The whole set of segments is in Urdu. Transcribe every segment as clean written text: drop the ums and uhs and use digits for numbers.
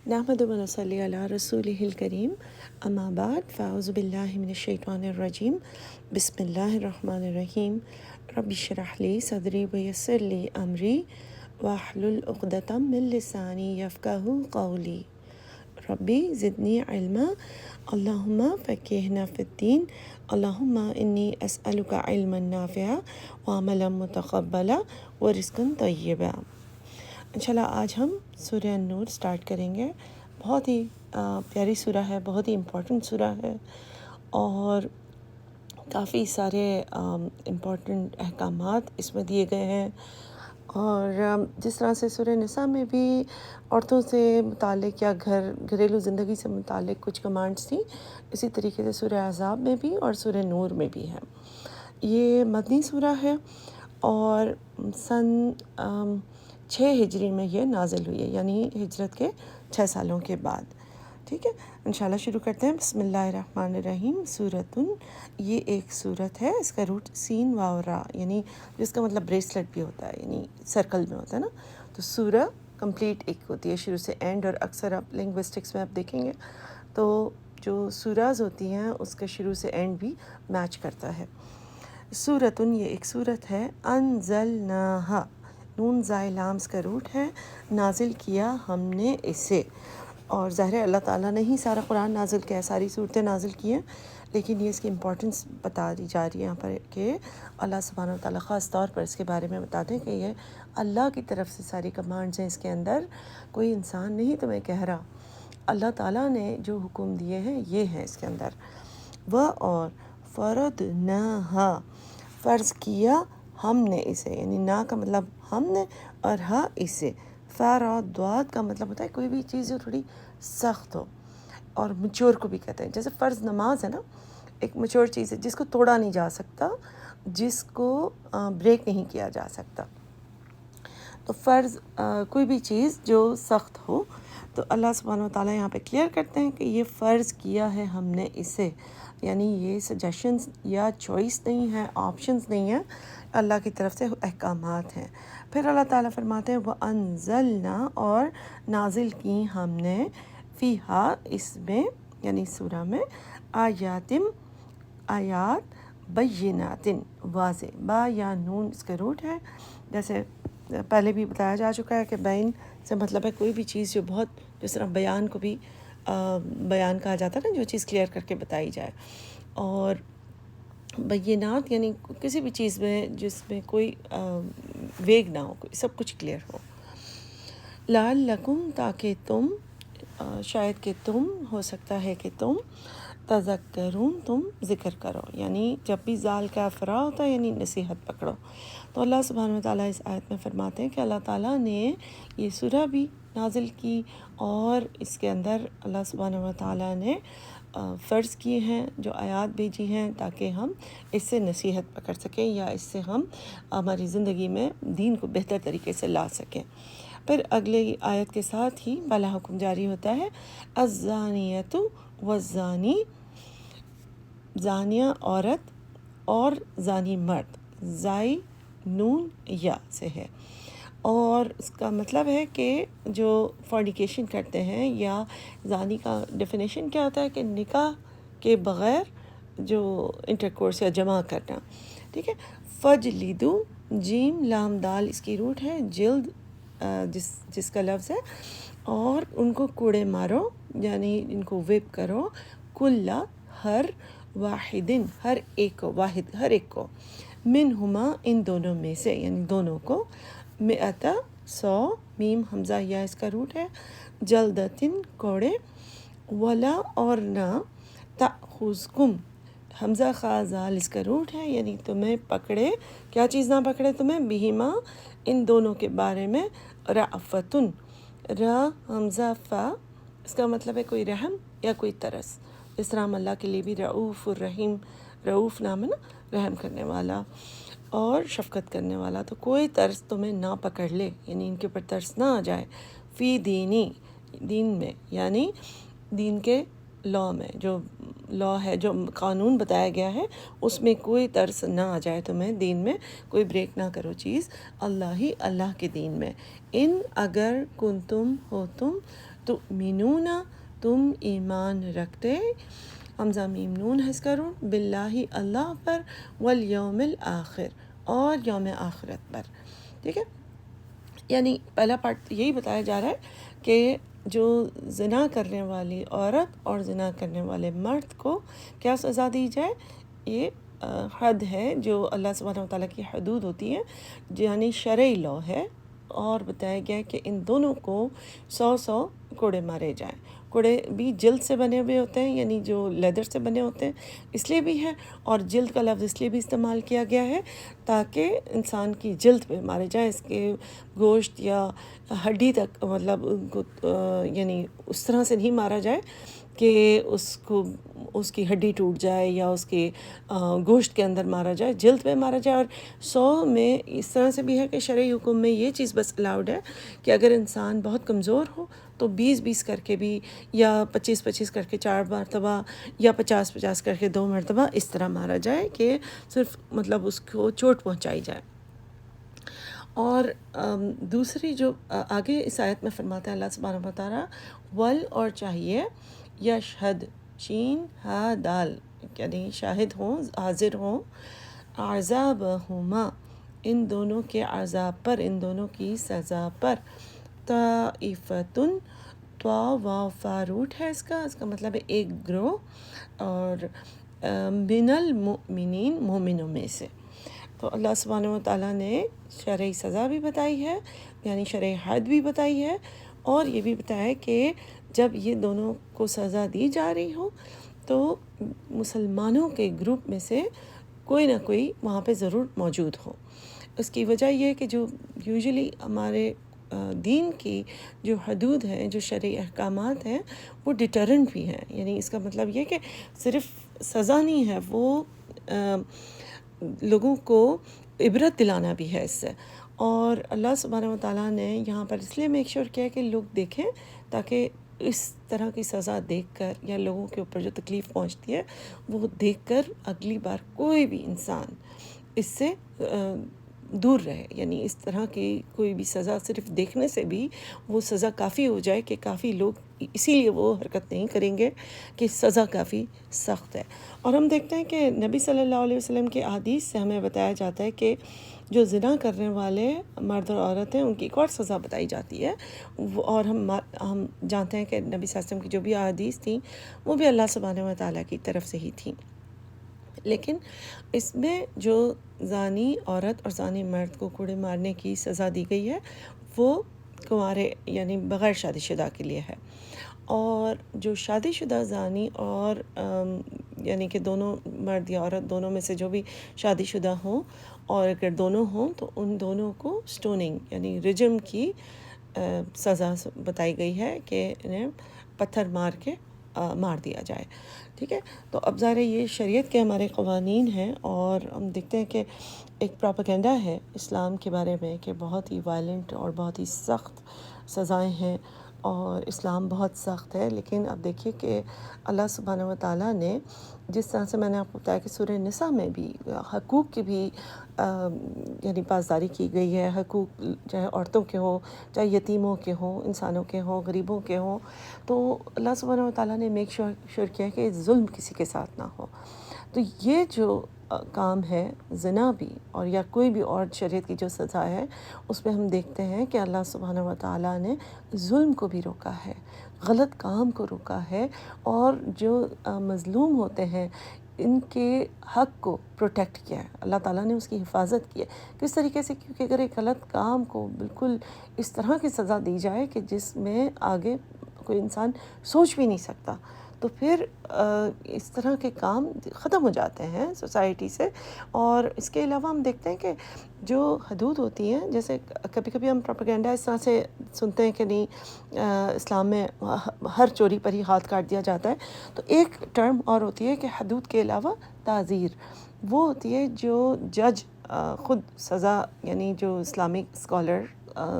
نحمد و نصلی علی رسولہ الکریم اما بعد فاعوذ باللہ من الشیطان الرجیم بسم اللہ الرحمن الرحیم رب اشرح لی صدری ویسر لی امری واحلل عقدۃ من لسانی یفقہوا قولی ربی زدنی علما اللہم فقہنا فی الدین اللہم انی اسألک علما نافعا وعملا متقبلا ورزقا طیبا۔ انشاءاللہ آج ہم سورہ النور سٹارٹ کریں گے۔ بہت ہی پیاری سورہ ہے، بہت ہی امپورٹنٹ سورہ ہے اور کافی سارے امپورٹنٹ احکامات اس میں دیے گئے ہیں۔ اور جس طرح سے سورہ نساء میں بھی عورتوں سے متعلق یا گھریلو زندگی سے متعلق کچھ کمانڈس تھیں، اسی طریقے سے سورہ احزاب میں بھی اور سورہ نور میں بھی ہے۔ یہ مدنی سورہ ہے اور سن 6 ہجری میں یہ نازل ہوئی ہے، یعنی ہجرت کے 6 سالوں کے بعد۔ ٹھیک ہے، انشاءاللہ شروع کرتے ہیں۔ بسم اللہ الرحمن الرحیم۔ سورتن، یہ ایک سورت ہے، اس کا روٹ سین واو را، یعنی جس کا مطلب بریسلٹ بھی ہوتا ہے، یعنی سرکل میں ہوتا ہے نا۔ تو سورہ کمپلیٹ ایک ہوتی ہے شروع سے اینڈ، اور اکثر آپ لنگوسٹکس میں آپ دیکھیں گے تو جو سوراز ہوتی ہیں اس کا شروع سے اینڈ بھی میچ کرتا ہے۔ سورتن، یہ ایک سورت ہے، انزلناہا، نون زائے لامز کا روٹ ہے، نازل کیا ہم نے اسے۔ اور ظاہر ہے اللہ تعالیٰ نے ہی سارا قرآن نازل کیا ہے، ساری صورتیں نازل کی ہیں، لیکن یہ اس کی امپورٹنس بتا دی جا رہی ہے یہاں پر کہ اللہ سبحانہ و تعالیٰ خاص طور پر اس کے بارے میں بتا دیں کہ یہ اللہ کی طرف سے ساری کمانڈز ہیں، اس کے اندر کوئی انسان نہیں تمہیں کہہ رہا، اللہ تعالیٰ نے جو حکم دیے ہیں یہ ہیں اس کے اندر۔ وہ اور فرضناہا، فرض کیا ہم نے اسے، یعنی نا کا مطلب ہم نے اور ہاں اسے۔ فرض کا مطلب ہوتا ہے کوئی بھی چیز جو تھوڑی سخت ہو، اور میچور کو بھی کہتے ہیں، جیسے فرض نماز ہے نا، ایک میچور چیز ہے جس کو توڑا نہیں جا سکتا، جس کو بریک نہیں کیا جا سکتا۔ تو فرض کوئی بھی چیز جو سخت ہو، تو اللہ سبحانہ و تعالیٰ یہاں پہ کلیئر کرتے ہیں کہ یہ فرض کیا ہے ہم نے اسے، یعنی یہ سجیشنز یا چوائس نہیں ہے، آپشنز نہیں ہیں، اللہ کی طرف سے احکامات ہیں۔ پھر اللہ تعالیٰ فرماتے ہیں وَأَنزَلْنَا، اور نازل کی ہم نے، فیہا، اس میں یعنی سورہ میں، آیات بینات، واضح، با یا نون اس کا روٹ ہے، جیسے پہلے بھی بتایا جا چکا ہے کہ بین سے مطلب ہے کوئی بھی چیز جو بہت، جس طرح بیان کو بھی بیان کہا جاتا ہے نا، جو چیز کلیئر کر کے بتائی جائے، اور بینات یعنی کسی بھی چیز میں جس میں کوئی ویگ نہ ہو، سب کچھ کلیئر ہو۔ لعلکم، تاکہ تم، شاید کہ تم، ہو سکتا ہے کہ تم، تذکرون، تم ذکر کرو، یعنی جب بھی زال کا فرا ہوتا ہے یعنی نصیحت پکڑو۔ تو اللہ سبحانہ و تعالیٰ اس آیت میں فرماتے ہیں کہ اللہ تعالیٰ نے یہ سورہ بھی نازل کی، اور اس کے اندر اللہ سبحانہ و تعالیٰ نے فرض کیے ہیں جو آیات بھیجی ہیں تاکہ ہم اس سے نصیحت پکڑ سکیں، یا اس سے ہم ہماری زندگی میں دین کو بہتر طریقے سے لا سکیں۔ پھر اگلے آیت کے ساتھ ہی پہلا حکم جاری ہوتا ہے، الزانیۃ والزانی، زانیہ عورت اور زانی مرد، زائی نون یا سے ہے، اور اس کا مطلب ہے کہ جو فورنیکیشن کرتے ہیں، یا زانی کا ڈیفینیشن کیا ہوتا ہے کہ نکاح کے بغیر جو انٹرکورس یا جمع کرنا۔ ٹھیک ہے، فجلدو، جیم لام دال اس کی روٹ ہے، جلد جس کا لفظ ہے، اور ان کو کوڑے مارو، یعنی ان کو ویپ کرو، کلا، ہر، واحدن، ہر ایک کو، واحد ہر ایک کو، منہما، ان دونوں میں سے، یعنی دونوں کو، مئتا، 100، میم حمزہ یا اس کا روٹ ہے، جلدتن، کوڑے، ولا، اور نہ، تأخذکم، حمزہ خا زال اس کا روٹ ہے، یعنی تمہیں پکڑے، کیا چیز نہ پکڑے تمہیں، بہما، ان دونوں کے بارے میں، رأفتن، را حمزہ فا، اس کا مطلب ہے کوئی رحم یا کوئی ترس، اس طرح ہم اللہ کے لیے بھی رعوف الرحیم، رعوف نام ہے نا، رحم کرنے والا اور شفقت کرنے والا، تو کوئی ترس تمہیں نہ پکڑ لے، یعنی ان کے اوپر ترس نہ آ جائے، فی دینی، دین میں، یعنی دین کے لا میں، جو لا ہے، جو قانون بتایا گیا ہے، اس میں کوئی طرز نہ آ جائے تمہیں، دین میں کوئی بریک نہ کرو چیز، اللہ کے دین میں۔ ان اگر کنتم ہو تم تؤمنون، تم ایمان رکھتے، حمزہ میم نون حذف کرو، باللہ اللہ پر، والیوم الآخر اور یوم آخرت پر، ٹھیک ہے۔ یعنی پہلا پارٹ یہی بتایا جا رہا ہے کہ جو زنا کرنے والی عورت اور زنا کرنے والے مرد کو کیا سزا دی جائے، یہ حد ہے جو اللہ سبحانہ وتعالیٰ کی حدود ہوتی ہے، یعنی شرعی لاء ہے، اور بتایا گیا کہ ان دونوں کو 100 کوڑے مارے جائیں۔ کوڑے بھی جلد سے بنے ہوئے ہوتے ہیں، یعنی جو لیدر سے بنے ہوتے ہیں اس لیے بھی ہے، اور جلد کا لفظ اس لیے بھی استعمال کیا گیا ہے تاکہ انسان کی جلد پہ مارے جائیں، اس کے گوشت یا ہڈی تک، مطلب ان کو یعنی اس طرح سے نہیں مارا جائے کہ اس کی ہڈی ٹوٹ جائے یا اس کے گوشت کے اندر مارا جائے، جلد پہ مارا جائے۔ اور 100 میں اس طرح سے بھی ہے کہ شرعی حکم میں یہ چیز بس الاؤڈ ہے کہ اگر انسان بہت کمزور ہو تو 20 کر کے بھی، یا 25 کر کے 4 مرتبہ، یا 50 کر کے 2 مرتبہ اس طرح مارا جائے کہ صرف مطلب اس کو چوٹ پہنچائی جائے۔ اور دوسری جو آگے اس آیت میں فرماتا ہے اللہ سبحانہ وتعالیٰ، ول اور چاہیے، یشہد شین ہا دال، یعنی شاہد ہوں، حاضر ہوں، عذابہما ان دونوں کے عذاب پر، ان دونوں کی سزا پر، طائفتن، طا واو فا روٹ ہے اس کا مطلب ہے ایک گروہ، اور من المؤمنین مومنوں میں سے۔ تو اللہ سبحانہ وتعالیٰ نے شرعی سزا بھی بتائی ہے، یعنی شرعی حد بھی بتائی ہے، اور یہ بھی بتایا ہے کہ جب یہ دونوں کو سزا دی جا رہی ہو تو مسلمانوں کے گروپ میں سے کوئی نہ کوئی وہاں پہ ضرور موجود ہو۔ اس کی وجہ یہ ہے کہ جو یوزلی ہمارے دین کی جو حدود ہیں، جو شرعی احکامات ہیں، وہ ڈیٹرنٹ بھی ہیں، یعنی اس کا مطلب یہ کہ صرف سزا نہیں ہے، وہ لوگوں کو عبرت دلانا بھی ہے اس سے۔ اور اللہ سبحانہ وتعالیٰ نے یہاں پر اس لیے میک شور کیا کہ لوگ دیکھیں، تاکہ اس طرح کی سزا دیکھ کر یا لوگوں کے اوپر جو تکلیف پہنچتی ہے وہ دیکھ کر اگلی بار کوئی بھی انسان اس سے دور رہے، یعنی اس طرح کی کوئی بھی سزا صرف دیکھنے سے بھی وہ سزا کافی ہو جائے کہ کافی لوگ اسی لیے وہ حرکت نہیں کریں گے کہ سزا کافی سخت ہے۔ اور ہم دیکھتے ہیں کہ نبی صلی اللہ علیہ وسلم کے احادیث سے ہمیں بتایا جاتا ہے کہ جو زنا کرنے والے مرد اور عورت ہیں ان کی ایک اور سزا بتائی جاتی ہے، اور ہم جانتے ہیں کہ نبی صلی اللہ علیہ وسلم کی جو بھی احادیث تھیں وہ بھی اللہ سبحانہ وتعالیٰ کی طرف سے ہی تھیں، لیکن اس میں جو زانی عورت اور زانی مرد کو کوڑے مارنے کی سزا دی گئی ہے وہ کنوارے یعنی بغیر شادی شدہ کے لیے ہے، اور جو شادی شدہ زانی اور یعنی کہ دونوں مرد یا عورت دونوں میں سے جو بھی شادی شدہ ہوں، اور اگر دونوں ہوں تو ان دونوں کو سٹوننگ یعنی رجم کی سزا بتائی گئی ہے کہ انہیں پتھر مار کے مار دیا جائے، ٹھیک ہے۔ تو اب ظاہر ہے یہ شریعت کے ہمارے قوانین ہیں، اور ہم دیکھتے ہیں کہ ایک پروپیگنڈا ہے اسلام کے بارے میں کہ بہت ہی وائلنٹ اور بہت ہی سخت سزائیں ہیں، اور اسلام بہت سخت ہے، لیکن اب دیکھیے کہ اللہ سبحانہ وتعالیٰ نے جس طرح سے میں نے آپ کو بتایا کہ سورہ نساء میں بھی حقوق کی بھی یعنی پاسداری کی گئی ہے، حقوق چاہے عورتوں کے ہوں، چاہے یتیموں کے ہوں، انسانوں کے ہوں، غریبوں کے ہوں، تو اللہ سبحانہ وتعالیٰ نے میک شور کیا کہ ظلم کسی کے ساتھ نہ ہو۔ تو یہ جو کام ہے زنا بھی اور یا کوئی بھی اور شریعت کی جو سزا ہے، اس میں ہم دیکھتے ہیں کہ اللہ سبحانہ وتعالیٰ نے ظلم کو بھی روکا ہے، غلط کام کو روکا ہے، اور جو مظلوم ہوتے ہیں ان کے حق کو پروٹیکٹ کیا ہے، اللہ تعالیٰ نے اس کی حفاظت کی ہے۔ کس طریقے سے؟ کیونکہ اگر ایک غلط کام کو بالکل اس طرح کی سزا دی جائے کہ جس میں آگے کوئی انسان سوچ بھی نہیں سکتا، تو پھر اس طرح کے کام ختم ہو جاتے ہیں سوسائٹی سے۔ اور اس کے علاوہ ہم دیکھتے ہیں کہ جو حدود ہوتی ہیں، جیسے کبھی کبھی ہم پروپیگنڈا اس طرح سے سنتے ہیں کہ نہیں اسلام میں ہر چوری پر ہی ہاتھ کاٹ دیا جاتا ہے، تو ایک ٹرم اور ہوتی ہے کہ حدود کے علاوہ تعزیر، وہ ہوتی ہے جو جج خود سزا، یعنی جو اسلامک اسکالر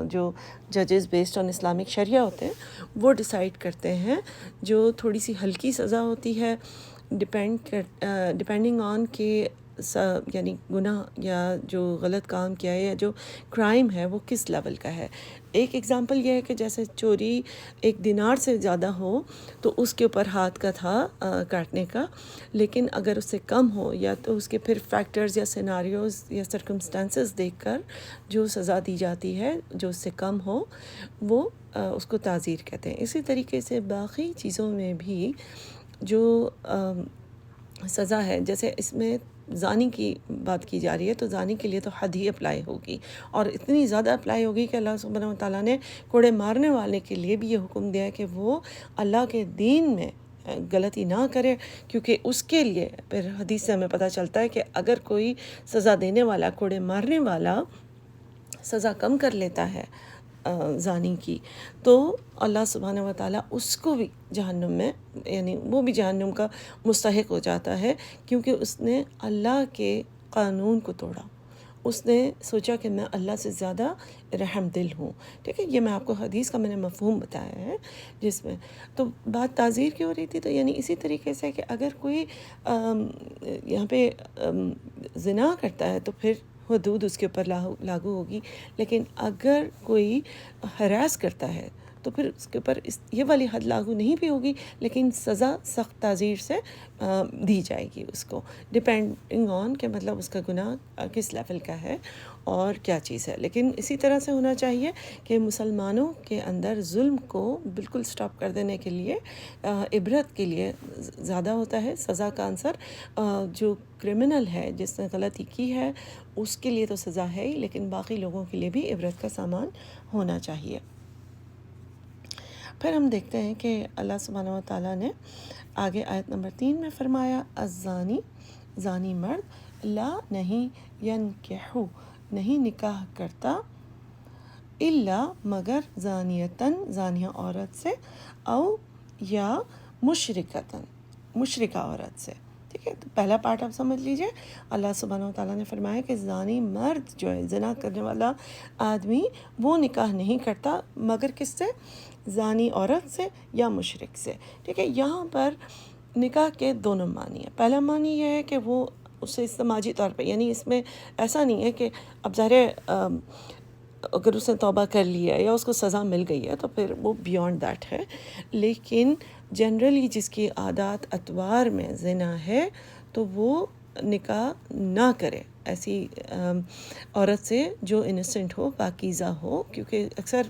جو ججز بیسڈ آن اسلامک شریعہ ہوتے ہیں وہ ڈیسائیڈ کرتے ہیں، جو تھوڑی سی ہلکی سزا ہوتی ہے ڈپینڈنگ آن کہ یعنی گناہ یا جو غلط کام کیا ہے یا جو کرائم ہے وہ کس لیول کا ہے. ایک ایگزامپل یہ ہے کہ جیسے چوری 1 دینار سے زیادہ ہو تو اس کے اوپر ہاتھ کا تھا کاٹنے کا، لیکن اگر اس سے کم ہو یا تو اس کے پھر فیکٹرز یا سیناریوز یا سرکمسٹانسز دیکھ کر جو سزا دی جاتی ہے جو اس سے کم ہو وہ اس کو تعزیر کہتے ہیں. اسی طریقے سے باقی چیزوں میں بھی جو سزا ہے، جیسے اس میں زانی کی بات کی جا رہی ہے تو زانی کے لیے تو حد ہی اپلائی ہوگی، اور اتنی زیادہ اپلائی ہوگی کہ اللہ سبحانہ و تعالیٰ نے کوڑے مارنے والے کے لیے بھی یہ حکم دیا ہے کہ وہ اللہ کے دین میں غلطی نہ کرے، کیونکہ اس کے لیے پھر حدیث سے ہمیں پتہ چلتا ہے کہ اگر کوئی سزا دینے والا، کوڑے مارنے والا سزا کم کر لیتا ہے زانی کی، تو اللہ سبحانہ و تعالیٰ اس کو بھی جہنم میں، یعنی وہ بھی جہنم کا مستحق ہو جاتا ہے، کیونکہ اس نے اللہ کے قانون کو توڑا. اس نے سوچا کہ میں اللہ سے زیادہ رحم دل ہوں. ٹھیک ہے، یہ میں آپ کو حدیث کا میں نے مفہوم بتایا ہے جس میں تو بات تعزیر کی ہو رہی تھی. تو یعنی اسی طریقے سے کہ اگر کوئی یہاں پہ زنا کرتا ہے تو پھر حدود اس کے اوپر لاگو ہوگی، لیکن اگر کوئی ہراس کرتا ہے تو پھر اس کے اوپر یہ والی حد لاگو نہیں بھی ہوگی، لیکن سزا سخت تعزیر سے دی جائے گی اس کو، ڈپینڈنگ آن کہ مطلب اس کا گناہ کس لیول کا ہے اور کیا چیز ہے. لیکن اسی طرح سے ہونا چاہیے کہ مسلمانوں کے اندر ظلم کو بالکل سٹاپ کر دینے کے لیے عبرت کے لیے زیادہ ہوتا ہے سزا کا عنصر. جو کرمنل ہے، جس نے غلطی کی ہے، اس کے لیے تو سزا ہے ہی، لیکن باقی لوگوں کے لیے بھی عبرت کا سامان ہونا چاہیے. پھر ہم دیکھتے ہیں کہ اللہ سبحانہ و تعالیٰ نے آگے آیت نمبر 3 میں فرمایا، الزانی، زانی مرد، لا نہیں، ینکحو، نہیں نکاح کرتا، الا مگر زانیتن، زانیہ عورت سے، او یا مشرکتن، مشرکہ عورت سے. ٹھیک ہے، تو پہلا پارٹ آپ سمجھ لیجئے. اللہ سبحانہ و تعالیٰ نے فرمایا کہ زانی مرد جو ہے، زنا کرنے والا آدمی، وہ نکاح نہیں کرتا مگر کس سے؟ زانی عورت سے یا مشرک سے. ٹھیک ہے، یہاں پر نکاح کے دونوں معنی ہیں. پہلا معنی یہ ہے کہ وہ اسے سماجی طور پہ، یعنی اس میں ایسا نہیں ہے کہ اب ظاہر اگر اس نے توبہ کر لیا یا اس کو سزا مل گئی ہے تو پھر وہ بیونڈ دیٹ ہے، لیکن جنرلی جس کی عادات اطوار میں زنا ہے تو وہ نکاح نہ کرے ایسی عورت سے جو انسنٹ ہو، پاکیزہ ہو. کیونکہ اکثر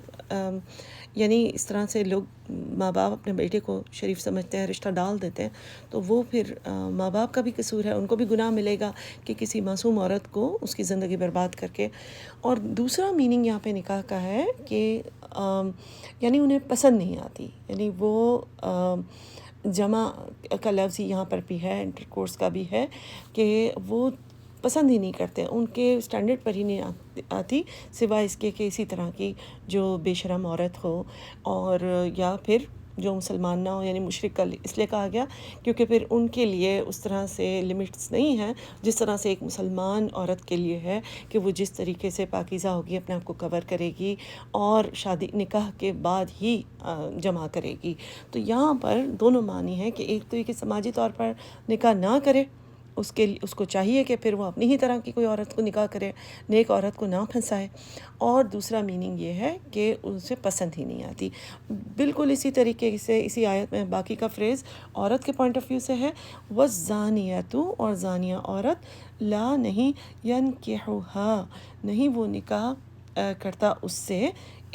یعنی اس طرح سے لوگ، ماں باپ اپنے بیٹے کو شریف سمجھتے ہیں، رشتہ ڈال دیتے ہیں، تو وہ پھر ماں باپ کا بھی قصور ہے، ان کو بھی گناہ ملے گا کہ کسی معصوم عورت کو اس کی زندگی برباد کر کے. اور دوسرا میننگ یہاں پہ نکاح کا ہے کہ یعنی انہیں پسند نہیں آتی، یعنی وہ جمع کا لفظ یہاں پر بھی ہے، انٹر کورس کا بھی ہے، کہ وہ پسند ہی نہیں کرتے، ان کے اسٹینڈرڈ پر ہی نہیں آتی، سوائے اس کے کہ اسی طرح کی جو بے شرم عورت ہو، اور یا پھر جو مسلمان نہ ہو، یعنی مشرک کا اس لیے کہا گیا کیونکہ پھر ان کے لیے اس طرح سے لمٹس نہیں ہیں جس طرح سے ایک مسلمان عورت کے لیے ہے، کہ وہ جس طریقے سے پاکیزہ ہوگی، اپنے آپ کو کور کرے گی اور شادی نکاح کے بعد ہی جمع کرے گی. تو یہاں پر دونوں معنی ہیں کہ ایک تو یہ کہ سماجی طور پر نکاح نہ کرے، اس کو چاہیے کہ پھر وہ اپنی ہی طرح کی کوئی عورت کو نکاح کرے، نیک عورت کو نہ پھنسائے. اور دوسرا میننگ یہ ہے کہ اسے پسند ہی نہیں آتی. بالکل اسی طریقے سے اسی آیت میں باقی کا فریز عورت کے پوائنٹ آف ویو سے ہے، وَالزَّانِيَةُ، اور زانیہ عورت، لا نہیں، يَنْكِحُهَا، نہیں وہ نکاح کرتا اس سے،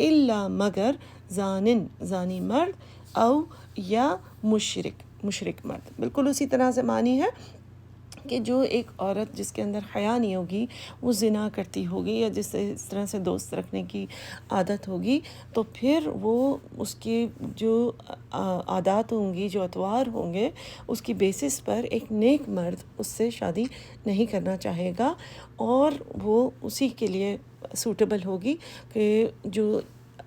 الا مگر زانن، زانی مرد، او یا مشرک، مشرک مرد. بالکل اسی طرح سے معنی ہے کہ جو ایک عورت جس کے اندر حیا نہیں ہوگی، وہ زنا کرتی ہوگی یا اس طرح سے دوست رکھنے کی عادت ہوگی، تو پھر وہ اس کے جو عادات ہوں گی، جو اطوار ہوں گے، اس کی بیسس پر ایک نیک مرد اس سے شادی نہیں کرنا چاہے گا، اور وہ اسی کے لیے سوٹیبل ہوگی کہ جو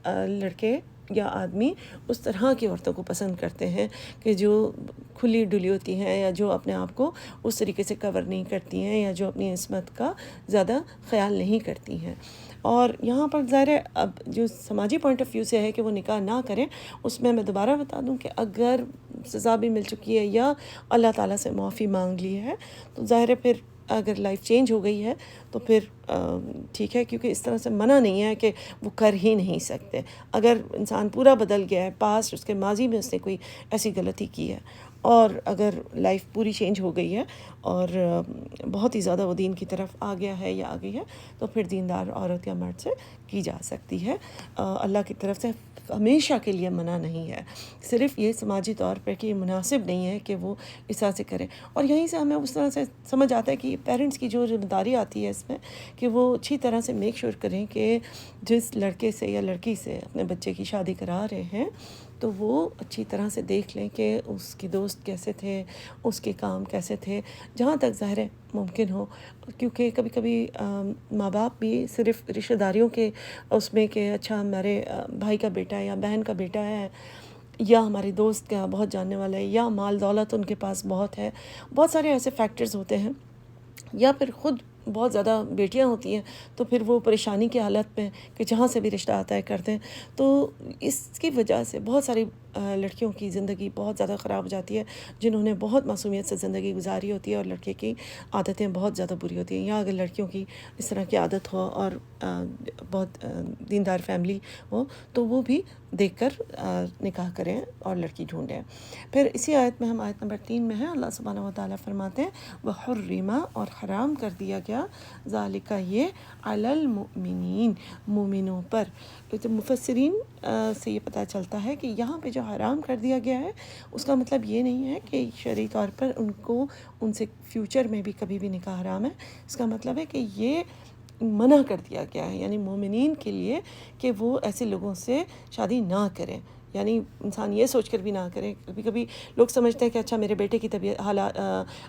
لڑکے یا آدمی اس طرح کی عورتوں کو پسند کرتے ہیں کہ جو کھلی ڈلی ہوتی ہیں یا جو اپنے آپ کو اس طریقے سے کور نہیں کرتی ہیں یا جو اپنی عصمت کا زیادہ خیال نہیں کرتی ہیں. اور یہاں پر ظاہر ہے اب جو سماجی پوائنٹ آف ویو سے ہے کہ وہ نکاح نہ کریں، اس میں دوبارہ بتا دوں کہ اگر سزا بھی مل چکی ہے یا اللہ تعالیٰ سے معافی مانگ لی ہے تو ظاہر ہے پھر اگر لائف چینج ہو گئی ہے تو پھر ٹھیک ہے، کیونکہ اس طرح سے منع نہیں ہے کہ وہ کر ہی نہیں سکتے. اگر انسان پورا بدل گیا ہے، پاسٹ اس کے ماضی میں اس نے کوئی ایسی غلطی کی ہے اور اگر لائف پوری چینج ہو گئی ہے اور بہت ہی زیادہ وہ دین کی طرف آ گیا ہے یا آ گئی ہے، تو پھر دیندار عورت یا مرد سے کی جا سکتی ہے. اللہ کی طرف سے ہمیشہ کے لیے منع نہیں ہے، صرف یہ سماجی طور پر کہ یہ مناسب نہیں ہے کہ وہ اس طرح سے کریں. اور یہیں سے ہمیں اس طرح سے سمجھ آتا ہے کہ پیرنٹس کی جو ذمہ داری آتی ہے اس میں کہ وہ اچھی طرح سے میک شور کریں کہ جس لڑکے سے یا لڑکی سے اپنے بچے کی شادی کرا رہے ہیں تو وہ اچھی طرح سے دیکھ لیں کہ اس کے دوست کیسے تھے، اس کے کام کیسے تھے، جہاں تک ظاہر ہے ممکن ہو. کیونکہ کبھی کبھی ماں باپ بھی صرف رشتہ داریوں کے اس میں کہ اچھا ہمارے بھائی کا بیٹا ہے یا بہن کا بیٹا ہے یا ہمارے دوست کا بہت جاننے والا ہے یا مال دولت ان کے پاس بہت ہے، بہت سارے ایسے فیکٹرز ہوتے ہیں، یا پھر خود بہت زیادہ بیٹیاں ہوتی ہیں تو پھر وہ پریشانی کی حالت میں کہ جہاں سے بھی رشتہ آتا ہے کرتے ہیں. تو اس کی وجہ سے بہت ساری لڑکیوں کی زندگی بہت زیادہ خراب ہو جاتی ہے جنہوں نے بہت معصومیت سے زندگی گزاری ہوتی ہے، اور لڑکے کی عادتیں بہت زیادہ بری ہوتی ہیں. یا اگر لڑکیوں کی اس طرح کی عادت ہو اور بہت دیندار فیملی ہو تو وہ بھی دیکھ کر نکاح کریں اور لڑکی ڈھونڈیں. پھر اسی آیت میں ہم آیت نمبر 3 میں ہیں، اللہ سبحانہ و تعالیٰ فرماتے ہیں وَحُرِّمَ، اور حرام کر دیا گیا، ذالک یہ، علی المؤمنین، مومنوں پر. تو مفسرین سے یہ پتہ چلتا ہے کہ یہاں پہ جو حرام کر دیا گیا ہے اس کا مطلب یہ نہیں ہے کہ شرعی طور پر ان سے فیوچر میں بھی کبھی بھی نکاح حرام ہے. اس کا مطلب ہے کہ یہ منع کر دیا گیا ہے، یعنی مومنین کے لیے کہ وہ ایسے لوگوں سے شادی نہ کریں. یعنی انسان یہ سوچ کر بھی نہ کریں. کبھی کبھی لوگ سمجھتے ہیں کہ اچھا میرے بیٹے کی طبیعت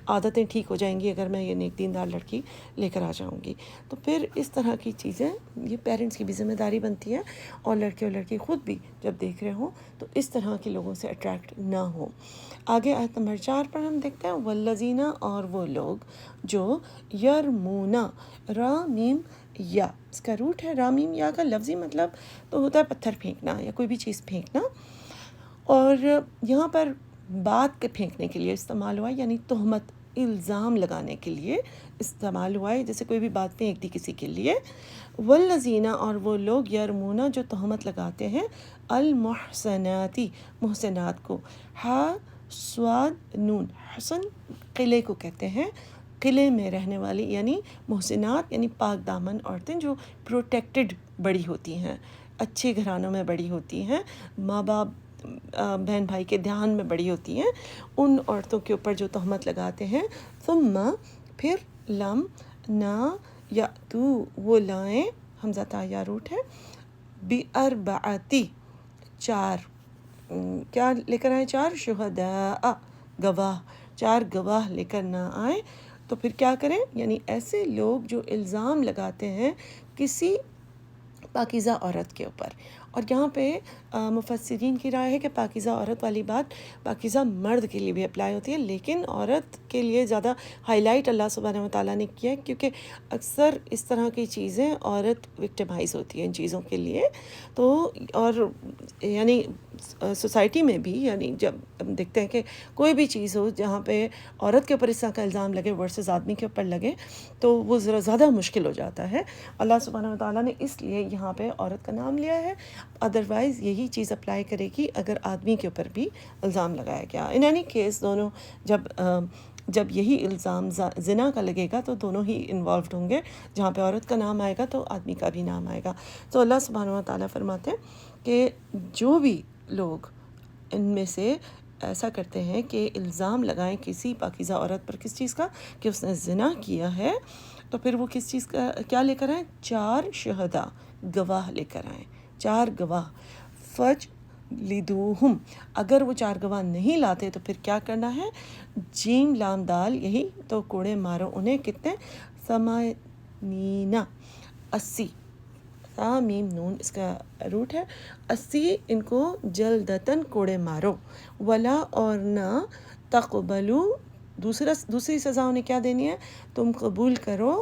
عادتیں ٹھیک ہو جائیں گی اگر میں یہ نیک دیندار لڑکی لے کر آ جاؤں گی. تو پھر اس طرح کی چیزیں یہ پیرنٹس کی بھی ذمہ داری بنتی ہے، اور لڑکے اور لڑکی خود بھی جب دیکھ رہے ہوں تو اس طرح کے لوگوں سے اٹریکٹ نہ ہوں. آگے آیت نمبر 4 پر ہم دیکھتے ہیں والذین، اور وہ لوگ جو یرمونا، را میم یا، اس کا روٹ ہے را میم یا کا لفظی مطلب تو ہوتا ہے پتھر پھینکنا یا کوئی بھی چیز پھینکنا، اور یہاں پر بات کے پھینکنے کے لیے استعمال ہوا ہے، یعنی تہمت، الزام لگانے کے لیے استعمال ہوا ہے، جیسے کوئی بھی بات پھینک دی کسی کے لیے. والذین، اور وہ لوگ یرمونا جو تہمت لگاتے ہیں، المحسناتی، محسنات کو، ہا سواد نون، حسن قلعے کو کہتے ہیں، قلعے میں رہنے والی، یعنی محسنات یعنی پاک دامن عورتیں جو پروٹیکٹڈ بڑی ہوتی ہیں، اچھے گھرانوں میں بڑی ہوتی ہیں، ماں باپ بہن بھائی کے دھیان میں بڑی ہوتی ہیں، ان عورتوں کے اوپر جو تہمت لگاتے ہیں. ثم، پھر، لم، نہ، یاتو، وہ لائیں، حمزہ تا یا روٹ ہے، بِأَرْبَعَةِ، 4، کیا لے کر آئیں؟ 4 شہداء، گواہ، 4 گواہ لے کر نہ آئیں. تو پھر کیا کریں؟ یعنی ایسے لوگ جو الزام لگاتے ہیں کسی پاکیزہ عورت کے اوپر. اور یہاں پہ مفسرین کی رائے ہے کہ پاکیزہ عورت والی بات پاکیزہ مرد کے لیے بھی اپلائی ہوتی ہے، لیکن عورت کے لیے زیادہ ہائی لائٹ اللہ سبحانہ و تعالیٰ نے کیا ہے، کیونکہ اکثر اس طرح کی چیزیں عورت وکٹمائز ہوتی ہے ان چیزوں کے لیے. تو اور یعنی سوسائٹی میں بھی، یعنی جب ہم دیکھتے ہیں کہ کوئی بھی چیز ہو جہاں پہ عورت کے اوپر اس طرح کا الزام لگے ورسز آدمی کے اوپر لگے تو وہ ذرا زیادہ مشکل ہو جاتا ہے. اللہ سبحانہ و تعالیٰ نے اس لیے یہاں پہ عورت کا نام لیا ہے، ادروائز یہی چیز اپلائی کرے گی اگر آدمی کے اوپر بھی الزام لگایا گیا. ان اینی کیس دونوں جب یہی الزام زنا کا لگے گا تو دونوں ہی انوالوڈ ہوں گے، جہاں پہ عورت کا نام آئے گا تو آدمی کا بھی نام آئے گا. تو اللہ سبحانہ و تعالیٰ فرماتے ہیں کہ جو بھی لوگ ان میں سے ایسا کرتے ہیں کہ الزام لگائیں کسی پاکیزہ عورت پر، کس چیز کا؟ کہ اس نے زنا کیا ہے، تو پھر وہ کس چیز کا کیا لے کر آئیں؟ 4 شہداء، گواہ لے کر آئیں، 4 گواہ. فج لدوہم، اگر وہ 4 گواہ نہیں لاتے تو پھر کیا کرنا ہے؟ جیم لام دال، یہی تو کوڑے مارو انہیں، کتنے؟ 80، تا میم نون اس کا روٹ ہے، 80 ان کو جلدتاً کوڑے مارو، ولا اور نہ تقبلو دوسری سزا انہیں کیا دینی ہے، تم قبول کرو،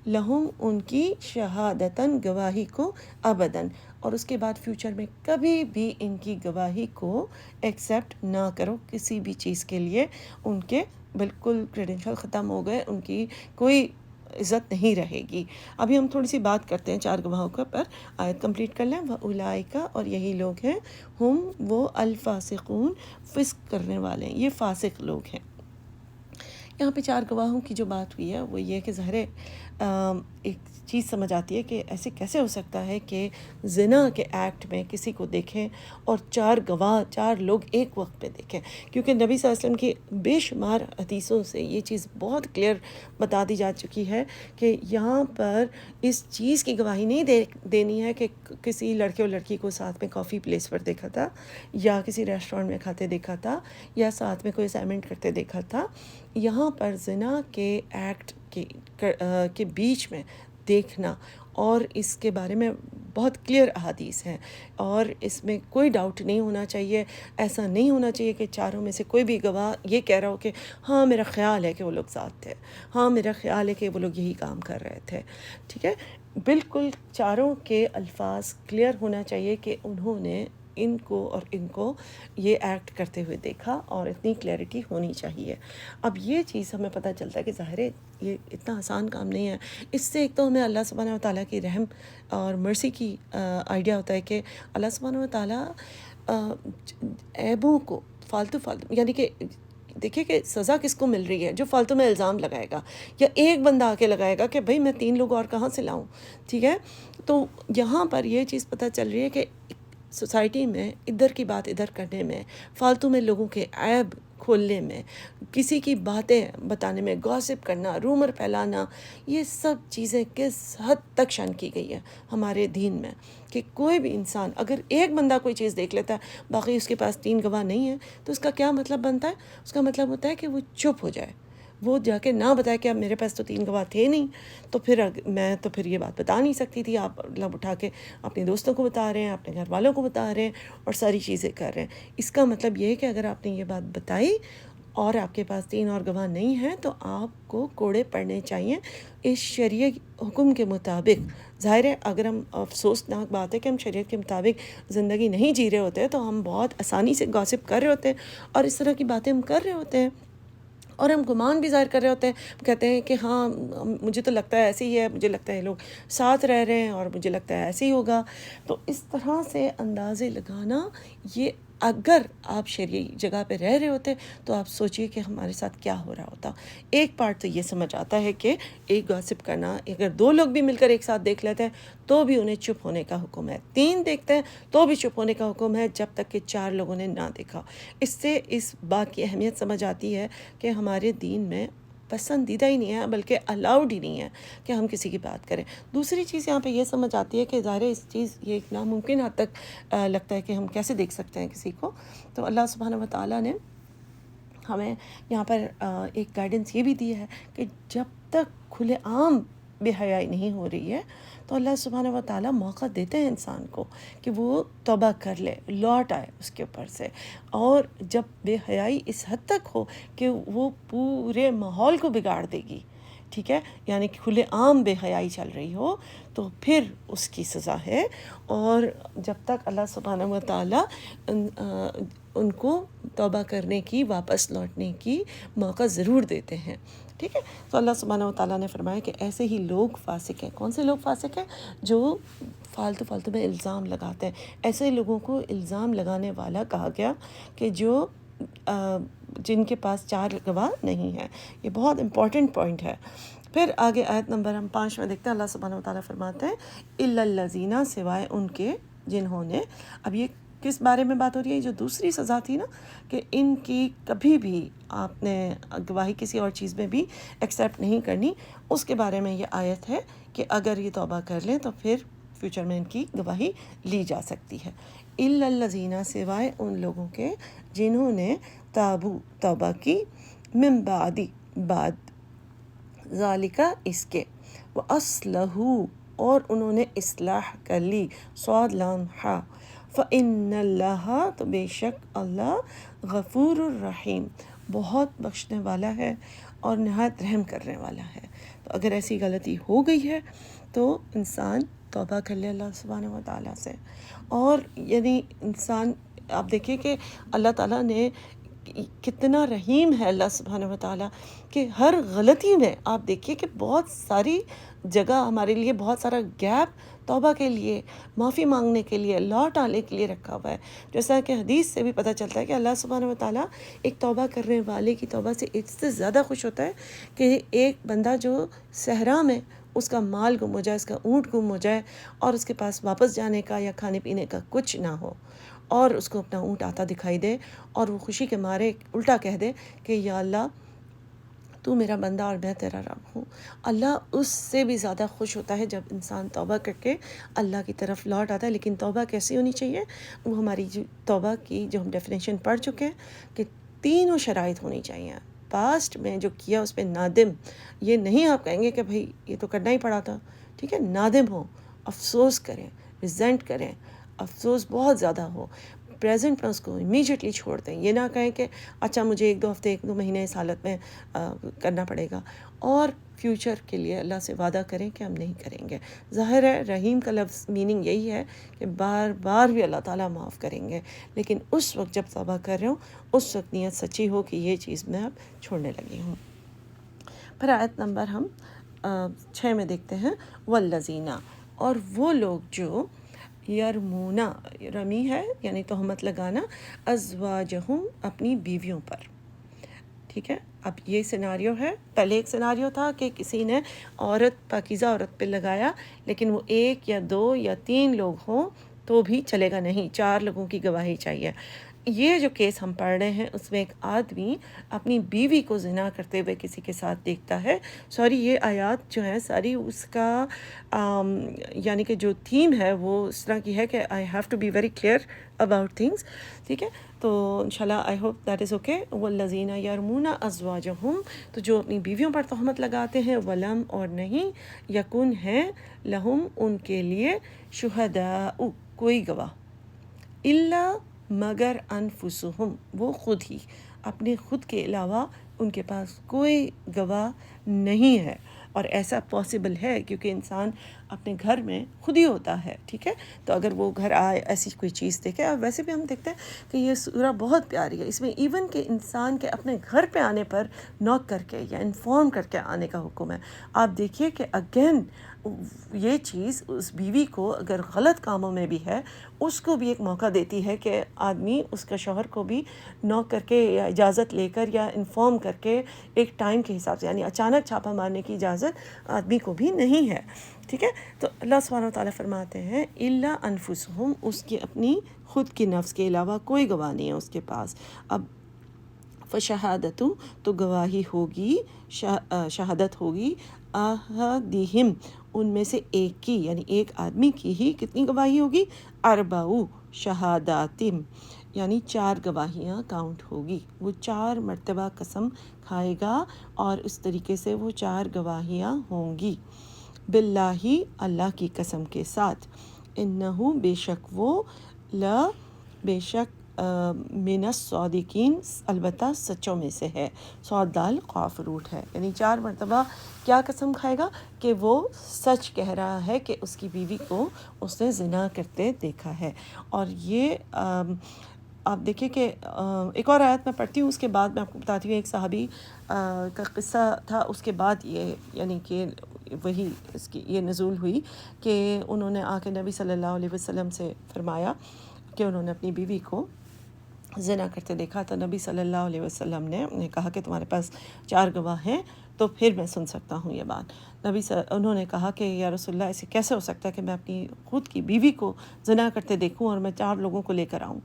لہم ان کی شہادتاً گواہی کو، ابداً، اور اس کے بعد فیوچر میں کبھی بھی ان کی گواہی کو ایکسیپٹ نہ کرو کسی بھی چیز کے لیے، ان کے بالکل کریڈنشل ختم ہو گئے، ان کی کوئی عزت نہیں رہے گی۔ ابھی ہم تھوڑی سی بات کرتے ہیں 4 گواہوں کے پر، آیت کمپلیٹ کر لیں۔ وَأُولَٰئِکَ، اور یہی لوگ ہیں، ہم وہ الفاسقون، فسق کرنے والے ہیں، یہ فاسق لوگ ہیں۔ یہاں پہ 4 گواہوں کی جو بات ہوئی ہے وہ یہ کہ ظاہر ہے ایک چیز سمجھ آتی ہے کہ ایسے کیسے ہو سکتا ہے کہ زنا کے ایکٹ میں کسی کو دیکھیں اور 4 گواہ، 4 لوگ ایک وقت پہ دیکھیں، کیونکہ نبی صلی اللہ علیہ وسلم کی بے شمار حدیثوں سے یہ چیز بہت کلیئر بتا دی جا چکی ہے کہ یہاں پر اس چیز کی گواہی نہیں دینی ہے کہ کسی لڑکے اور لڑکی کو ساتھ میں کافی پلیس پر دیکھا تھا، یا کسی ریسٹورنٹ میں کھاتے دیکھا تھا، یا ساتھ میں کوئی اسائنمنٹ کرتے دیکھا تھا۔ یہاں پر زنا کے ایکٹ کے بیچ میں دیکھنا، اور اس کے بارے میں بہت کلیئر احادیث ہیں، اور اس میں کوئی ڈاؤٹ نہیں ہونا چاہیے، ایسا نہیں ہونا چاہیے کہ 4 میں سے کوئی بھی گواہ یہ کہہ رہا ہو کہ ہاں میرا خیال ہے کہ وہ لوگ ساتھ تھے، ہاں میرا خیال ہے کہ وہ لوگ یہی کام کر رہے تھے، ٹھیک ہے۔ بالکل 4 کے الفاظ کلیئر ہونا چاہیے کہ انہوں نے ان کو اور ان کو یہ ایکٹ کرتے ہوئے دیکھا، اور اتنی کلیئرٹی ہونی چاہیے۔ اب یہ چیز ہمیں پتہ چلتا ہے کہ ظاہر ہے یہ اتنا آسان کام نہیں ہے۔ اس سے ایک تو ہمیں اللہ سبحانہ و تعالیٰ کی رحم اور مرسی کی آئیڈیا ہوتا ہے کہ اللہ سبحانہ و تعالیٰ عیبوں کو فالتو یعنی کہ دیکھیں کہ سزا کس کو مل رہی ہے، جو فالتو میں الزام لگائے گا، یا ایک بندہ آ کے لگائے گا کہ بھئی میں 3 لوگ اور کہاں سے لاؤں، ٹھیک ہے۔ تو یہاں پر یہ چیز پتہ چل رہی ہے کہ سوسائٹی میں ادھر کی بات ادھر کرنے میں، فالتو میں لوگوں کے عیب کھولنے میں، کسی کی باتیں بتانے میں، گاسپ کرنا، رومر پھیلانا، یہ سب چیزیں کس حد تک شن کی گئی ہے ہمارے دین میں، کہ کوئی بھی انسان اگر ایک بندہ کوئی چیز دیکھ لیتا ہے، باقی اس کے پاس 3 گواہ نہیں ہیں، تو اس کا کیا مطلب بنتا ہے؟ اس کا مطلب ہوتا ہے کہ وہ چپ ہو جائے، وہ جا کے نہ بتائے کہ اب میرے پاس تو 3 گواہ تھے نہیں، تو پھر یہ بات بتا نہیں سکتی تھی۔ آپ لب اٹھا کے اپنے دوستوں کو بتا رہے ہیں، اپنے گھر والوں کو بتا رہے ہیں، اور ساری چیزیں کر رہے ہیں۔ اس کا مطلب یہ ہے کہ اگر آپ نے یہ بات بتائی اور آپ کے پاس 3 اور گواہ نہیں ہیں، تو آپ کو کوڑے پڑنے چاہیے اس شریعت حکم کے مطابق۔ ظاہر ہے اگر ہم، افسوسناک بات ہے کہ ہم شریعت کے مطابق زندگی نہیں جی رہے ہوتے، تو ہم بہت آسانی سے گاسپ کر رہے ہوتے ہیں، اور اس طرح کی باتیں ہم کر رہے ہوتے ہیں، اور ہم گمان بھی ظاہر کر رہے ہوتے ہیں، کہتے ہیں کہ ہاں مجھے تو لگتا ہے ایسے ہی ہے، مجھے لگتا ہے لوگ ساتھ رہ رہے ہیں، اور مجھے لگتا ہے ایسے ہی ہوگا۔ تو اس طرح سے اندازے لگانا، یہ اگر آپ شرعی جگہ پہ رہ رہے ہوتے تو آپ سوچئے کہ ہمارے ساتھ کیا ہو رہا ہوتا۔ ایک پارٹ تو یہ سمجھ آتا ہے کہ ایک گاسپ کرنا، اگر 2 لوگ بھی مل کر ایک ساتھ دیکھ لیتے ہیں تو بھی انہیں چپ ہونے کا حکم ہے، 3 دیکھتے ہیں تو بھی چپ ہونے کا حکم ہے، جب تک کہ 4 لوگوں نے نہ دیکھا۔ اس سے اس بات کی اہمیت سمجھ آتی ہے کہ ہمارے دین میں پسندیدہ ہی نہیں ہے، بلکہ الاؤڈ ہی نہیں ہے کہ ہم کسی کی بات کریں۔ دوسری چیز یہاں پہ یہ سمجھ آتی ہے کہ ظاہر اس چیز یہ ایک ناممکن حد تک لگتا ہے کہ ہم کیسے دیکھ سکتے ہیں کسی کو، تو اللہ سبحانہ و تعالیٰ نے ہمیں یہاں پر ایک گائیڈنس یہ بھی دی ہے کہ جب تک کھلے عام بے حیائی نہیں ہو رہی ہے، تو اللہ سبحانہ و تعالیٰ موقع دیتے ہیں انسان کو کہ وہ توبہ کر لے، لوٹ آئے اس کے اوپر سے۔ اور جب بے حیائی اس حد تک ہو کہ وہ پورے ماحول کو بگاڑ دے گی، ٹھیک ہے، یعنی کہ کھلے عام بے حیائی چل رہی ہو، تو پھر اس کی سزا ہے۔ اور جب تک اللہ سبحانہ و تعالیٰ ان کو توبہ کرنے کی، واپس لوٹنے کی موقع ضرور دیتے ہیں، ٹھیک ہے۔ تو اللہ سبحانہ و تعالیٰ نے فرمایا کہ ایسے ہی لوگ فاسق ہیں۔ کون سے لوگ فاسق ہیں؟ جو فالتو میں الزام لگاتے ہیں۔ ایسے لوگوں کو الزام لگانے والا کہا گیا کہ جو جن کے پاس 4 گواہ نہیں ہیں۔ یہ بہت امپورٹنٹ پوائنٹ ہے۔ پھر آگے آیت نمبر ہم 5 میں دیکھتے ہیں، اللہ سبحانہ و تعالیٰ فرماتے ہیں اِلَّا الَّذِينَ، سوائے ان کے جنہوں نے، اب یہ کس بارے میں بات ہو رہی ہے؟ جو دوسری سزا تھی نا کہ ان کی کبھی بھی آپ نے گواہی کسی اور چیز میں بھی ایکسیپٹ نہیں کرنی، اس کے بارے میں یہ آیت ہے کہ اگر یہ توبہ کر لیں تو پھر فیوچر میں ان کی گواہی لی جا سکتی ہے۔ اِلَّا الَّذِينَ، سوائے ان لوگوں کے جنہوں نے تابو، توبہ کی، من بعد، بعد، ذالکہ، اس کے، وَأَصْلَحُوا، اور انہوں نے اصلاح کر لی، صاد لام ہا، فإن اللہ، تو بے شک اللہ، غفور الرحیم، بہت بخشنے والا ہے اور نہایت رحم کرنے والا ہے۔ تو اگر ایسی غلطی ہو گئی ہے تو انسان توبہ کر لے اللہ سبحانہ و تعالیٰ سے۔ اور یعنی انسان، آپ دیکھیں کہ اللہ تعالیٰ نے کتنا رحیم ہے اللہ سبحانہ و تعالیٰ، کہ ہر غلطی میں آپ دیکھیے کہ بہت ساری جگہ ہمارے لیے، بہت سارا گیپ توبہ کے لیے، معافی مانگنے کے لیے، لوٹ آنے کے لیے رکھا ہوا ہے۔ جیسا کہ حدیث سے بھی پتہ چلتا ہے کہ اللہ سبحانہ و تعالیٰ ایک توبہ کرنے والے کی توبہ سے اس سے زیادہ خوش ہوتا ہے کہ ایک بندہ جو صحرا میں اس کا مال گم ہو جائے، اس کا اونٹ گم ہو جائے اور اس کے پاس واپس جانے کا یا کھانے پینے کا کچھ نہ ہو، اور اس کو اپنا اونٹ آتا دکھائی دے اور وہ خوشی کے مارے الٹا کہہ دے کہ یا اللہ تو میرا بندہ اور میں تیرا رب ہوں۔ اللہ اس سے بھی زیادہ خوش ہوتا ہے جب انسان توبہ کر کے اللہ کی طرف لوٹ آتا ہے۔ لیکن توبہ کیسی ہونی چاہیے؟ وہ ہماری توبہ کی جو ہم ڈیفینیشن پڑھ چکے ہیں کہ تینوں شرائط ہونی چاہیے۔ پاسٹ میں جو کیا اس پہ نادم، یہ نہیں آپ کہیں گے کہ بھائی یہ تو کرنا ہی پڑا تھا، ٹھیک ہے، نادم ہو، افسوس کریں، ریزنٹ کریں، افسوس بہت زیادہ ہو، پریزنٹ میں اس کو امیجیٹلی چھوڑ دیں۔ یہ نہ کہیں کہ اچھا مجھے ایک دو ہفتے، ایک دو مہینے اس حالت میں کرنا پڑے گا، اور فیوچر کے لیے اللہ سے وعدہ کریں کہ ہم نہیں کریں گے۔ ظاہر ہے رحیم کا لفظ میننگ یہی ہے کہ بار بار بھی اللہ تعالیٰ معاف کریں گے، لیکن اس وقت جب توبہ کر رہے ہوں اس وقت نیت سچی ہو کہ یہ چیز میں اب چھوڑنے لگی ہوں۔ پھر آیت نمبر ہم 6 میں دیکھتے ہیں، والذین، اور وہ لوگ جو یرمونا، رمی ہے یعنی تہمت لگانا، ازواجہم، اپنی بیویوں پر، ٹھیک ہے۔ اب یہ سیناریو ہے، پہلے ایک سیناریو تھا کہ کسی نے عورت، پاکیزہ عورت پہ لگایا، لیکن وہ ایک یا دو یا تین لوگ ہوں تو بھی چلے گا نہیں، 4 لوگوں کی گواہی چاہیے۔ یہ جو کیس ہم پڑھ رہے ہیں اس میں ایک آدمی اپنی بیوی کو زنا کرتے ہوئے کسی کے ساتھ دیکھتا ہے۔ یہ آیات جو ہیں ساری اس کا یعنی کہ جو تھیم ہے وہ اس طرح کی ہے کہ I have to be very clear about things، ٹھیک ہے۔ تو انشاءاللہ I hope that is okay۔ والذین یرمون ازواجہم، تو جو اپنی بیویوں پر تہمت لگاتے ہیں، ولم، اور نہیں، یکن ہے، لہم، ان کے لیے، شہداء، کوئی گواہ، الا، مگر، انفسہم، وہ خود ہی، اپنے خود کے علاوہ ان کے پاس کوئی گواہ نہیں ہے۔ اور ایسا پاسبل ہے کیونکہ انسان اپنے گھر میں خود ہی ہوتا ہے، ٹھیک ہے۔ تو اگر وہ گھر آئے، ایسی کوئی چیز دیکھے، اور ویسے بھی ہم دیکھتے ہیں کہ یہ سورہ بہت پیاری ہے، اس میں ایون کہ انسان کے اپنے گھر پہ آنے پر نوک کر کے یا انفارم کر کے آنے کا حکم ہے۔ آپ دیکھیے کہ اگین یہ چیز اس بیوی کو اگر غلط کاموں میں بھی ہے، اس کو بھی ایک موقع دیتی ہے کہ آدمی اس کا شوہر کو بھی نوک کر کے یا اجازت لے کر یا انفارم کر کے ایک ٹائم کے حساب سے، یعنی اچانک چھاپا مارنے کی اجازت آدمی کو بھی نہیں ہے، ٹھیک ہے۔ تو اللہ سبحانہ و تعالیٰ فرماتے ہیں الا انفسہم، اس کی اپنی خود کی نفس کے علاوہ کوئی گواہ نہیں ہے اس کے پاس۔ اب فشہادت، تو گواہی ہوگی، شہادت ہوگی، احدہم، ان میں سے ایک کی، یعنی ایک آدمی کی ہی کتنی گواہی ہوگی، اربع شہادات، یعنی 4 گواہیاں کاؤنٹ ہوگی۔ وہ 4 مرتبہ قسم کھائے گا اور اس طریقے سے وہ 4 گواہیاں ہوں گی، باللہ، اللہ کی قسم کے ساتھ، انہو، بے شک وہ، لا، بے شک، من الصادقین، البتہ سچوں میں سے ہے، صاد دال قاف روٹ ہے، یعنی 4 مرتبہ کیا قسم کھائے گا کہ وہ سچ کہہ رہا ہے کہ اس کی بیوی کو اس نے زنا کرتے دیکھا ہے۔ اور یہ آپ دیکھیں کہ ایک اور آیت میں پڑھتی ہوں، اس کے بعد میں آپ کو بتاتی ہوں ایک صحابی کا قصہ تھا، اس کے بعد یہ یعنی کہ وہی اس کی یہ نزول ہوئی کہ انہوں نے آ کے نبی صلی اللہ علیہ وسلم سے فرمایا کہ انہوں نے اپنی بیوی کو زنا کرتے دیکھا، تو نبی صلی اللہ علیہ وسلم نے کہا کہ تمہارے پاس 4 گواہ ہیں تو پھر میں سن سکتا ہوں یہ بات۔ انہوں نے کہا کہ یا رسول اللہ، ایسے کیسے ہو سکتا ہے کہ میں اپنی خود کی بیوی کو زنا کرتے دیکھوں اور میں 4 لوگوں کو لے کر آؤں؟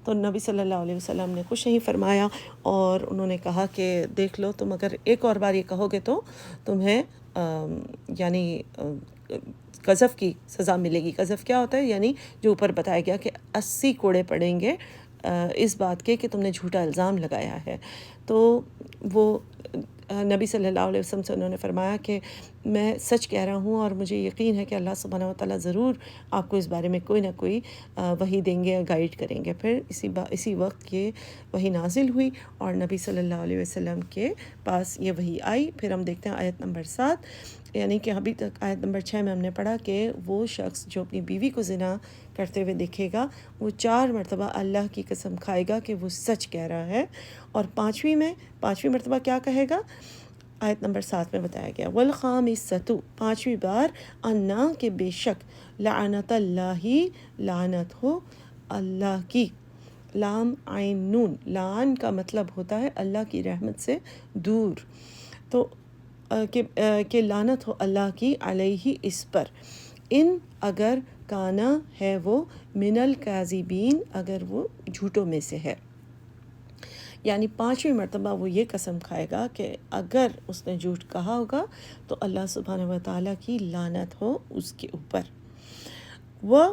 تو نبی صلی اللہ علیہ وسلم نے کچھ نہیں فرمایا، اور انہوں نے کہا کہ دیکھ لو، تم اگر ایک اور بار یہ کہو گے تو تمہیں یعنی قذف کی سزا ملے گی۔ قذف کیا ہوتا ہے؟ یعنی جو اوپر بتایا گیا کہ 80 کوڑے پڑیں گے اس بات کے کہ تم نے جھوٹا الزام لگایا ہے۔ تو وہ نبی صلی اللہ علیہ وسلم سے انہوں نے فرمایا کہ میں سچ کہہ رہا ہوں اور مجھے یقین ہے کہ اللہ سبحانہ و تعالیٰ ضرور آپ کو اس بارے میں کوئی نہ کوئی وحی دیں گے یا گائیڈ کریں گے. پھر اسی وقت یہ وحی نازل ہوئی اور نبی صلی اللہ علیہ وسلم کے پاس یہ وحی آئی. پھر ہم دیکھتے ہیں آیت نمبر 7، یعنی کہ ابھی تک آیت نمبر 6 میں ہم نے پڑھا کہ وہ شخص جو اپنی بیوی کو زنا کرتے ہوئے دیکھے گا وہ 4 مرتبہ اللہ کی قسم کھائے گا کہ وہ سچ کہہ رہا ہے، اور پانچویں مرتبہ کیا کہے گا؟ آیت نمبر 7 میں بتایا گیا والخامسۃ، پانچویں بار، انا، کہ بے شک، لعنت اللہ، لعنت ہو اللہ کی، لام عین نون، لعن کا مطلب ہوتا ہے اللہ کی رحمت سے دور، تو کہ لعنت ہو اللہ کی، علیہ، اس پر، ان، اگر، کانا، ہے وہ، من الکاذبین، اگر وہ جھوٹوں میں سے ہے. یعنی پانچویں مرتبہ وہ یہ قسم کھائے گا کہ اگر اس نے جھوٹ کہا ہوگا تو اللہ سبحانہ و تعالیٰ کی لعنت ہو اس کے اوپر. وہ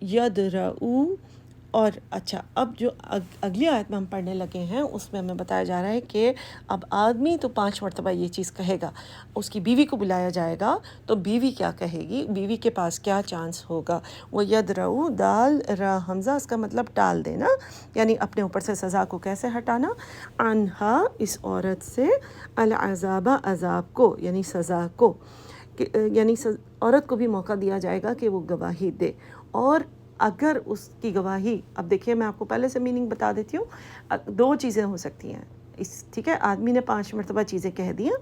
یدرؤ، اور اچھا اب جو اگلی آیت میں ہم پڑھنے لگے ہیں اس میں ہمیں بتایا جا رہا ہے کہ اب آدمی تو 5 مرتبہ یہ چیز کہے گا، اس کی بیوی کو بلایا جائے گا تو بیوی کیا کہے گی، بیوی کے پاس کیا چانس ہوگا. وہ یدرؤ، دال را حمزہ، اس کا مطلب ٹال دینا، یعنی اپنے اوپر سے سزا کو کیسے ہٹانا، عنہا، اس عورت سے، العذاب، عذاب کو، یعنی سزا کو، یعنی عورت کو بھی موقع دیا جائے گا کہ وہ گواہی دے. اور اگر اس کی گواہی، اب دیکھیے میں آپ کو پہلے سے میننگ بتا دیتی ہوں، 2 چیزیں ہو سکتی ہیں ٹھیک ہے، آدمی نے 5 مرتبہ چیزیں کہہ دیا،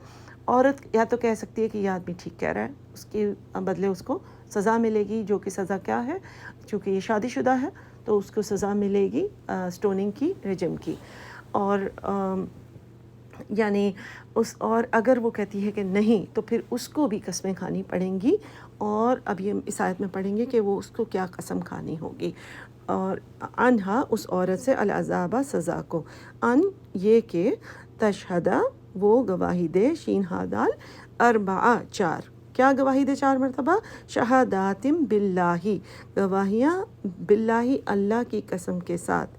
عورت یا تو کہہ سکتی ہے کہ یہ آدمی ٹھیک کہہ رہا ہے، اس کے بدلے اس کو سزا ملے گی، جو کہ سزا کیا ہے، چونکہ یہ شادی شدہ ہے تو اس کو سزا ملے گی سٹوننگ کی، رجم کی. اور یعنی اور اگر وہ کہتی ہے کہ نہیں تو پھر اس کو بھی قسمیں کھانی پڑیں گی، اور اب یہ اس آیت میں پڑھیں گے کہ وہ اس کو کیا قسم کھانی ہوگی. اور انہا، اس عورت سے، العذاب، سزا کو، ان، یہ کہ، تشہدہ، وہ گواہی دے، شین ہا دال، اربعہ، 4، کیا گواہی دے 4 مرتبہ، شہاداتم باللہ، گواہیاں باللہ، اللہ کی قسم کے ساتھ.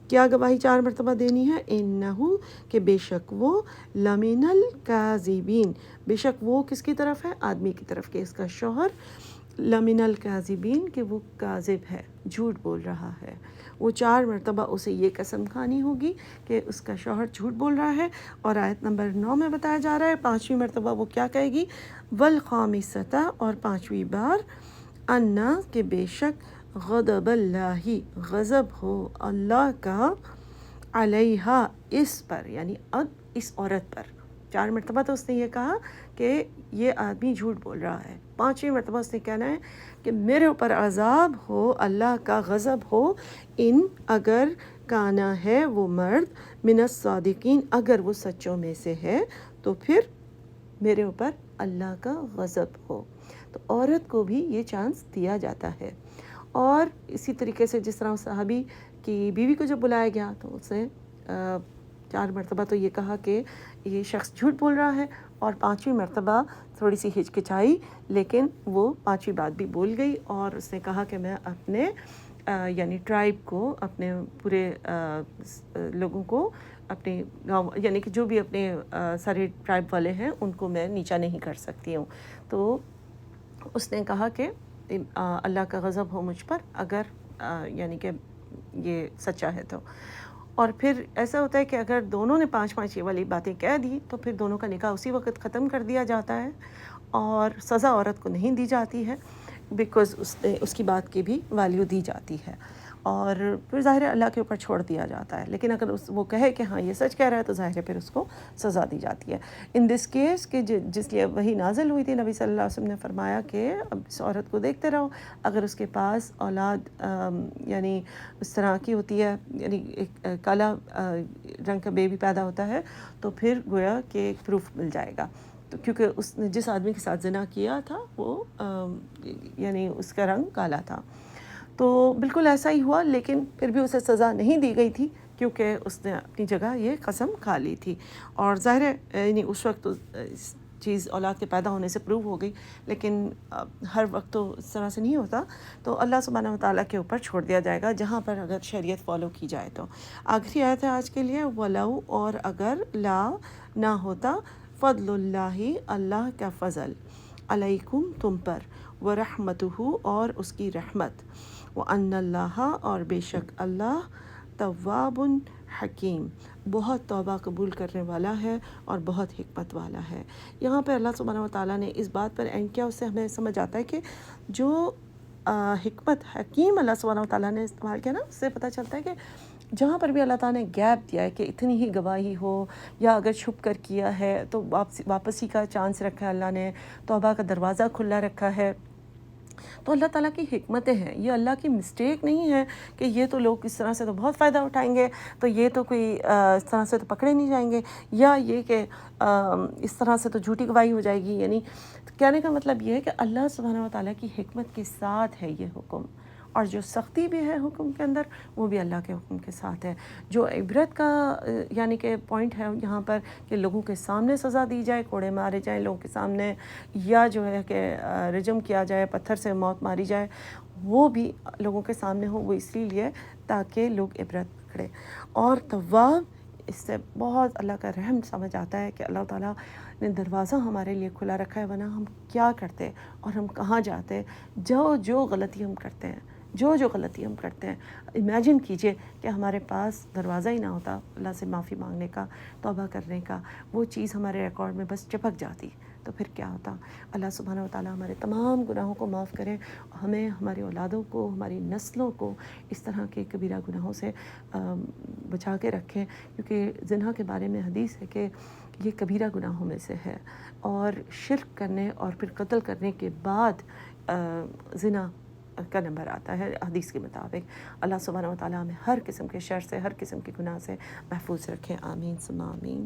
کیا گواہی 4 مرتبہ دینی ہے، انہو، کہ بے شک وہ، لمن الکاذبین، بے شک وہ کس کی طرف ہے، آدمی کی طرف، کہ اس کا شوہر لمن الکاذبین، کہ وہ کاذب ہے، جھوٹ بول رہا ہے. وہ 4 مرتبہ اسے یہ قسم کھانی ہوگی کہ اس کا شوہر جھوٹ بول رہا ہے. اور آیت نمبر 9 میں بتایا جا رہا ہے 5ویں مرتبہ وہ کیا کہے گی، والخامسۃ، اور 5ویں بار، انا، کہ بے شک، غضب اللہ، غضب ہو اللہ کا، علیہا، اس پر، یعنی اب اس عورت پر. 4 مرتبہ تو اس نے یہ کہا کہ یہ آدمی جھوٹ بول رہا ہے، 5ویں مرتبہ اس نے کہنا ہے کہ میرے اوپر عذاب ہو، اللہ کا غضب ہو، ان، اگر، کانا، ہے وہ مرد، من الصادقین، اگر وہ سچوں میں سے ہے تو پھر میرے اوپر اللہ کا غضب ہو. تو عورت کو بھی یہ چانس دیا جاتا ہے. اور اسی طریقے سے جس طرح صحابی کی بیوی کو جب بلایا گیا تو اس نے 4 مرتبہ تو یہ کہا کہ یہ شخص جھوٹ بول رہا ہے، اور 5ویں مرتبہ تھوڑی سی ہچکچائی، لیکن وہ 5ویں بات بھی بول گئی، اور اس نے کہا کہ میں اپنے یعنی ٹرائب کو، اپنے پورے لوگوں کو، اپنے گاؤں، یعنی کہ جو بھی اپنے سارے ٹرائب والے ہیں ان کو میں نیچا نہیں کر سکتی ہوں. تو اس نے کہا کہ اللہ کا غضب ہو مجھ پر اگر یعنی کہ یہ سچا ہے تو. اور پھر ایسا ہوتا ہے کہ اگر دونوں نے 5 یہ والی باتیں کہہ دی تو پھر دونوں کا نکاح اسی وقت ختم کر دیا جاتا ہے، اور سزا عورت کو نہیں دی جاتی ہے، بیکاز اس کی بات کی بھی ویلیو دی جاتی ہے، اور پھر ظاہر ہے اللہ کے اوپر چھوڑ دیا جاتا ہے. لیکن اگر وہ کہے کہ ہاں یہ سچ کہہ رہا ہے تو ظاہر ہے پھر اس کو سزا دی جاتی ہے. ان دس کیس کہ جس لیے وہی نازل ہوئی تھی، نبی صلی اللہ علیہ وسلم نے فرمایا کہ اب اس عورت کو دیکھتے رہو، اگر اس کے پاس اولاد یعنی اس طرح کی ہوتی ہے، یعنی ایک کالا رنگ کا بیبی پیدا ہوتا ہے، تو پھر گویا کہ ایک پروف مل جائے گا. تو کیونکہ اس نے جس آدمی کے ساتھ زنا کیا تھا وہ یعنی اس کا رنگ کالا تھا. تو بالکل ایسا ہی ہوا، لیکن پھر بھی اسے سزا نہیں دی گئی تھی کیونکہ اس نے اپنی جگہ یہ قسم کھا لی تھی. اور ظاہر ہے یعنی اس وقت تو چیز اولاد کے پیدا ہونے سے پروو ہو گئی، لیکن ہر وقت تو اس طرح سے نہیں ہوتا، تو اللہ سبحانہ و تعالیٰ کے اوپر چھوڑ دیا جائے گا جہاں پر اگر شریعت فالو کی جائے تو. آخری آیت ہے آج کے لیے، وَلَوْ، اور اگر، لا، نہ ہوتا، فضل اللہ اللہ کا فضل، علیکم تم پر، ورحمتہ اور اس کی رحمت، وان اللہ اور بے شک اللہ تواب حکیم بہت توبہ قبول کرنے والا ہے اور بہت حکمت والا ہے۔ یہاں پہ اللہ سبحانہ و تعالیٰ نے اس بات پر اینڈ کیا، اس سے ہمیں سمجھ آتا ہے کہ جو حکمت حکیم اللہ سبحانہ و تعالیٰ نے استعمال کیا نا، اس سے پتہ چلتا ہے کہ جہاں پر بھی اللہ تعالیٰ نے گیپ دیا ہے کہ اتنی ہی گواہی ہو، یا اگر چھپ کر کیا ہے تو واپسی کا چانس رکھا ہے اللہ نے، توبہ کا دروازہ کھلا رکھا ہے، تو اللہ تعالیٰ کی حکمتیں ہیں، یہ اللہ کی مسٹیک نہیں ہے کہ یہ تو لوگ اس طرح سے تو بہت فائدہ اٹھائیں گے، تو یہ تو کوئی اس طرح سے تو پکڑے نہیں جائیں گے، یا یہ کہ اس طرح سے تو جھوٹی گواہی ہو جائے گی۔ یعنی کہنے کا مطلب یہ ہے کہ اللہ سبحانہ و تعالیٰ کی حکمت کے ساتھ ہے یہ حکم، اور جو سختی بھی ہے حکم کے اندر وہ بھی اللہ کے حکم کے ساتھ ہے۔ جو عبرت کا یعنی کہ پوائنٹ ہے یہاں پر کہ لوگوں کے سامنے سزا دی جائے، کوڑے مارے جائیں لوگوں کے سامنے، یا جو ہے کہ رجم کیا جائے، پتھر سے موت ماری جائے، وہ بھی لوگوں کے سامنے ہو، وہ اس لیے تاکہ لوگ عبرت پکڑے۔ اور تواب، اس سے بہت اللہ کا رحم سمجھ آتا ہے کہ اللہ تعالیٰ نے دروازہ ہمارے لیے کھلا رکھا ہے، ورنہ ہم کیا کرتے اور ہم کہاں جاتے، جو غلطی ہم کرتے ہیں، جو غلطی ہم کرتے ہیں۔ امیجن کیجئے کہ ہمارے پاس دروازہ ہی نہ ہوتا اللہ سے معافی مانگنے کا، توبہ کرنے کا، وہ چیز ہمارے ریکارڈ میں بس چپک جاتی تو پھر کیا ہوتا۔ اللہ سبحانہ و تعالیٰ ہمارے تمام گناہوں کو معاف کرے، ہمیں، ہماری اولادوں کو، ہماری نسلوں کو اس طرح کے کبیرہ گناہوں سے بچا کے رکھے، کیونکہ زنا کے بارے میں حدیث ہے کہ یہ کبیرہ گناہوں میں سے ہے، اور شرک کرنے اور پھر قتل کرنے کے بعد زنا کا نمبر آتا ہے حدیث کے مطابق۔ اللہ سبحانہ و تعالیٰ ہمیں ہر قسم کے شر سے، ہر قسم کے گناہ سے محفوظ رکھیں، آمین ثم آمین۔